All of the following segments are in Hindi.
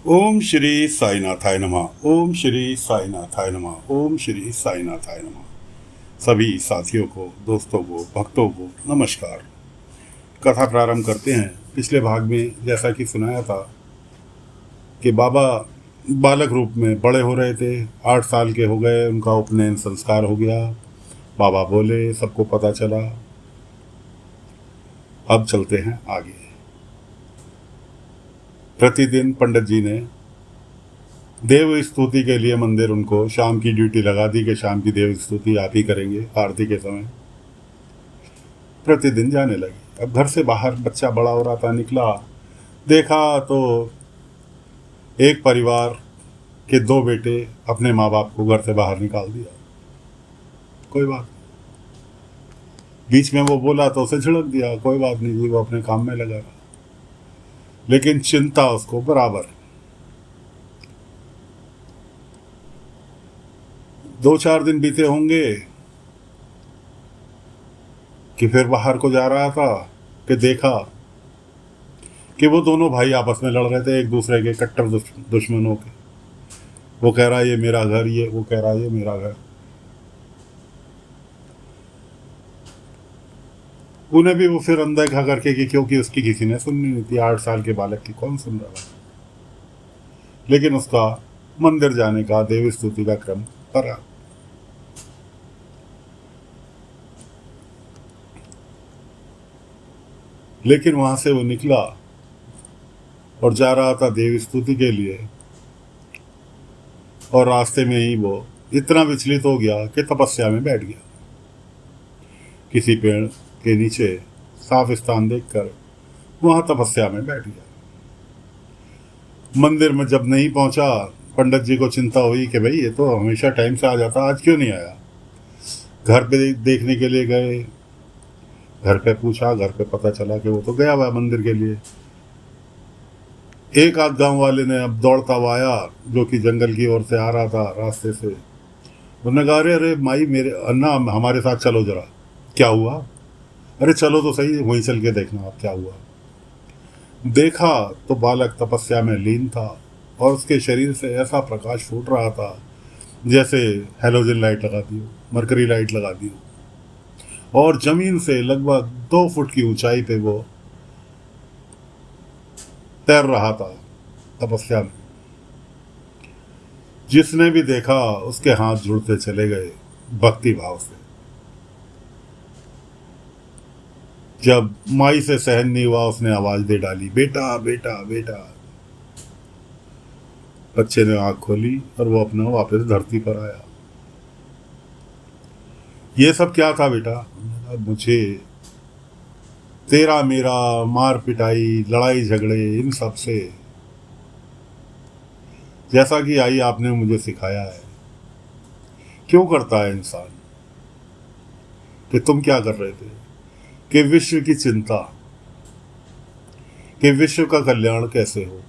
ओम श्री साईनाथाय नमः। ओम श्री साईनाथाय नमः। ओम श्री साईनाथाय नमः। सभी साथियों को, दोस्तों को, भक्तों को नमस्कार। कथा प्रारंभ करते हैं। पिछले भाग में जैसा कि सुनाया था कि बाबा बालक रूप में बड़े हो रहे थे, 8 साल के हो गए, उनका उपनयन संस्कार हो गया। बाबा बोले, सबको पता चला। अब चलते हैं आगे। प्रतिदिन पंडित जी ने देव स्तुति के लिए मंदिर उनको शाम की ड्यूटी लगा दी कि शाम की देव स्तुति आप ही करेंगे आरती के समय। प्रतिदिन जाने लगे। अब घर से बाहर बच्चा बड़ा हो रहा था, निकला, देखा तो एक परिवार के 2 बेटे अपने माँ बाप को घर से बाहर निकाल दिया। कोई बात नहीं। बीच में वो बोला तो उसे झिड़क दिया, कोई बात नहीं जी, वो अपने काम में लगा रहा। लेकिन चिंता उसको बराबर। 2-4 दिन बीते होंगे कि फिर बाहर को जा रहा था कि देखा कि वो दोनों भाई आपस में लड़ रहे थे, एक दूसरे के कट्टर दुश्मनों के। वो कह रहा है ये मेरा घर, ये वो कह रहा है ये मेरा घर। उन्हें भी वो फिर अनदेखा करके कि क्योंकि उसकी किसी ने सुननी नहीं थी, 8 साल के बालक की कौन सुन रहा था। लेकिन उसका मंदिर जाने का, देवी स्तुति का क्रम करा। लेकिन वहां से वो निकला और जा रहा था देवी स्तुति के लिए, और रास्ते में ही वो इतना विचलित हो गया कि तपस्या में बैठ गया। किसी पेड़ के नीचे साफ स्थान देखकर वहां तपस्या में बैठ गया। मंदिर में जब नहीं पहुंचा, पंडित जी को चिंता हुई कि भाई ये तो हमेशा टाइम से आ जाता, आज क्यों नहीं आया। घर पे देखने के लिए गए, घर पे पूछा, घर पे पता चला कि वो तो गया हुआ मंदिर के लिए। एक आध गांव वाले ने अब दौड़ता हुआ आया, जो कि जंगल की ओर से आ रहा था रास्ते से। उन्होंने कहा, अरे अरे माई, मेरे अन्ना हमारे साथ चलो जरा। क्या हुआ? अरे चलो तो सही, वहीं चल के देखना आप क्या हुआ। देखा तो बालक तपस्या में लीन था और उसके शरीर से ऐसा प्रकाश फूट रहा था जैसे हेलोजन लाइट लगा दी हो, मरकरी लाइट लगा दी हो। और जमीन से लगभग 2 फुट की ऊंचाई पे वो तैर रहा था तपस्या में। जिसने भी देखा उसके हाथ जुड़ते चले गए भक्ति भाव से। जब माई से सहन नहीं हुआ, उसने आवाज दे डाली, बेटा बेटा बेटा। बच्चे ने आंख खोली और वो अपना वापस धरती पर आया। ये सब क्या था बेटा? मुझे तेरा मेरा मार पिटाई, लड़ाई झगड़े, इन सब से, जैसा कि आई आपने मुझे सिखाया है, क्यों करता है इंसान। कि तुम क्या कर रहे थे कि विश्व की चिंता, कि विश्व का कल्याण कैसे हो।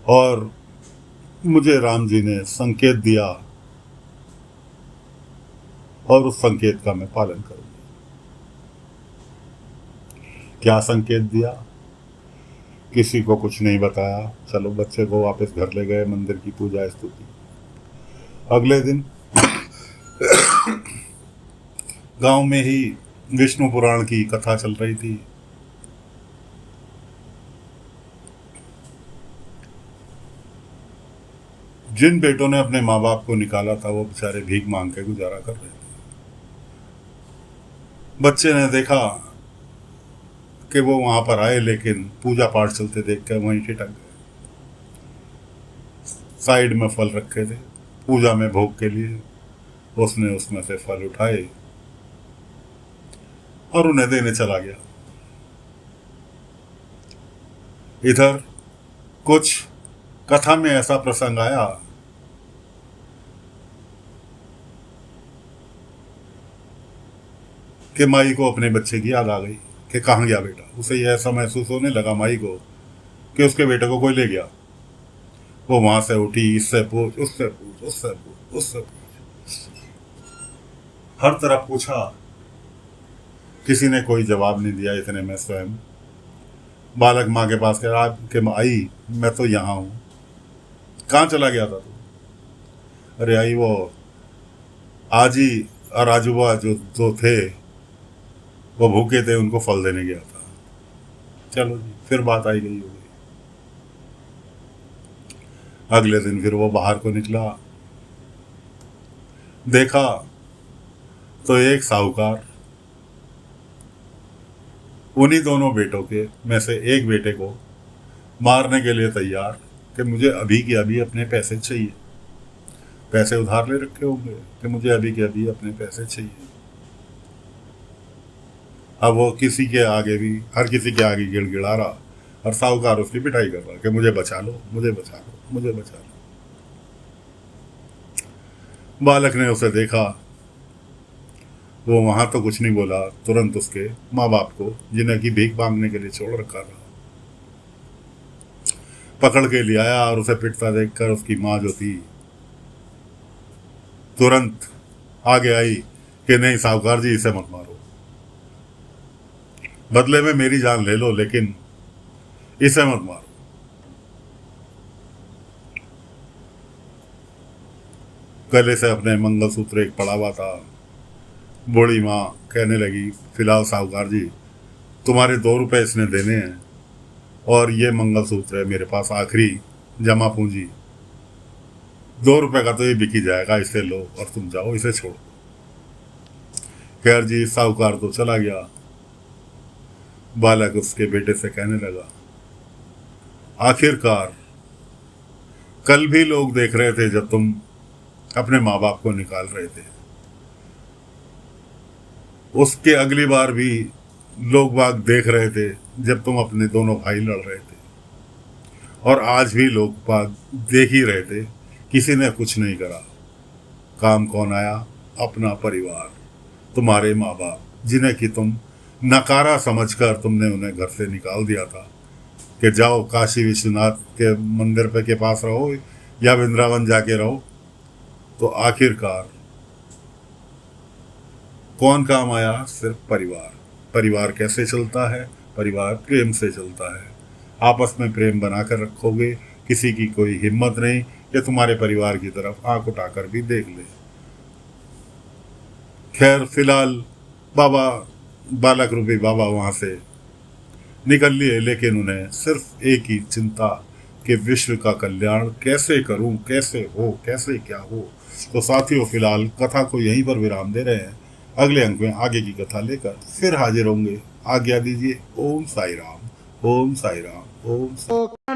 और मुझे राम जी ने संकेत दिया और उस संकेत का मैं पालन करूंगा। क्या संकेत दिया? किसी को कुछ नहीं बताया। चलो बच्चे को वापस घर ले गए, मंदिर की पूजा स्तुति। अगले दिन गांव में ही विष्णु पुराण की कथा चल रही थी। जिन बेटों ने अपने माँ बाप को निकाला था वो बेचारे भीख मांग के गुजारा कर रहे थे। बच्चे ने देखा कि वो वहां पर आए, लेकिन पूजा पाठ चलते देखकर वहीं ठिठक गए। साइड में फल रखे थे पूजा में भोग के लिए। उसने उसमें से फल उठाए और उन्हें देने चला गया। इधर कुछ कथा में ऐसा प्रसंग आया कि माई को अपने बच्चे की याद आ गई कि कहाँ गया बेटा। उसे यह ऐसा महसूस होने लगा माई को कि उसके बेटे को कोई ले गया। वो वहां से उठी, इससे पूछ, उससे पूछ, उससे पूछ, उससे पूछ, हर तरफ पूछा। किसी ने कोई जवाब नहीं दिया। इतने में स्वयं बालक माँ के पास कह कि आई मैं तो यहाँ हूँ। कहाँ चला गया था तू? अरे आई वो आजी और आजूबा जो थे वो भूखे थे, उनको फल देने गया था। चलो जी, फिर बात आई गई हो गई। अगले दिन फिर वो बाहर को निकला, देखा तो एक साहूकार उन्हीं दोनों बेटों के में से एक बेटे को मारने के लिए तैयार कि मुझे अभी के अभी अपने पैसे चाहिए। पैसे उधार ले रखे होंगे कि मुझे अभी के अभी अपने पैसे चाहिए। अब वो किसी के आगे भी, हर किसी के आगे गिड़गिड़ा रहा और साहूकार उसकी पिटाई कर रहा कि मुझे बचा लो, मुझे बचा लो, मुझे बचा लो। बालक ने उसे देखा, वो वहां तो कुछ नहीं बोला, तुरंत उसके माँ बाप को, जिन्हें की भीख मांगने के लिए छोड़ रखा था, पकड़ के ले आया और उसे पिटता देखकर उसकी माँ जो थी तुरंत आगे आई कि नहीं साहूकार जी, इसे मत मारो, बदले में मेरी जान ले लो लेकिन इसे मत मारो। गले से अपने मंगलसूत्र एक पड़ा हुआ था। बूढ़ी माँ कहने लगी, फिलहाल साहूकार जी तुम्हारे 2 रुपए इसने देने हैं और ये मंगलसूत्र है मेरे पास आखिरी जमा पूंजी। 2 रुपए का तो ये बिक ही जाएगा, इसे लो और तुम जाओ, इसे छोड़ो। खैर जी, साहूकार तो चला गया। बालक उसके बेटे से कहने लगा, आखिरकार कल भी लोग देख रहे थे जब तुम अपने माँ बाप को निकाल रहे थे, उसके अगली बार भी लोग बाग देख रहे थे जब तुम अपने दोनों भाई लड़ रहे थे, और आज भी लोग बाग देख ही रहे थे, किसी ने कुछ नहीं करा। काम कौन आया? अपना परिवार, तुम्हारे माँ बाप, जिन्हें कि तुम नकारा समझकर तुमने उन्हें घर से निकाल दिया था कि जाओ काशी विश्वनाथ के मंदिर पे के पास रहो या वृंदावन जाके रहो। तो आखिरकार कौन काम आया? सिर्फ परिवार। परिवार कैसे चलता है? परिवार प्रेम से चलता है। आपस में प्रेम बनाकर रखोगे, किसी की कोई हिम्मत नहीं कि तुम्हारे परिवार की तरफ आंख उठाकर भी देख ले। खैर फिलहाल बाबा, बालक रूपी बाबा वहां से निकल लिए, लेकिन उन्हें सिर्फ एक ही चिंता कि विश्व का कल्याण कैसे करूं, कैसे हो, कैसे क्या हो। तो साथियों, फिलहाल कथा को यहीं पर विराम दे रहे हैं। अगले अंक में आगे की कथा लेकर फिर हाजिर होंगे। आज्ञा दीजिए। ओम साई राम, ओम साई राम, ओम साई।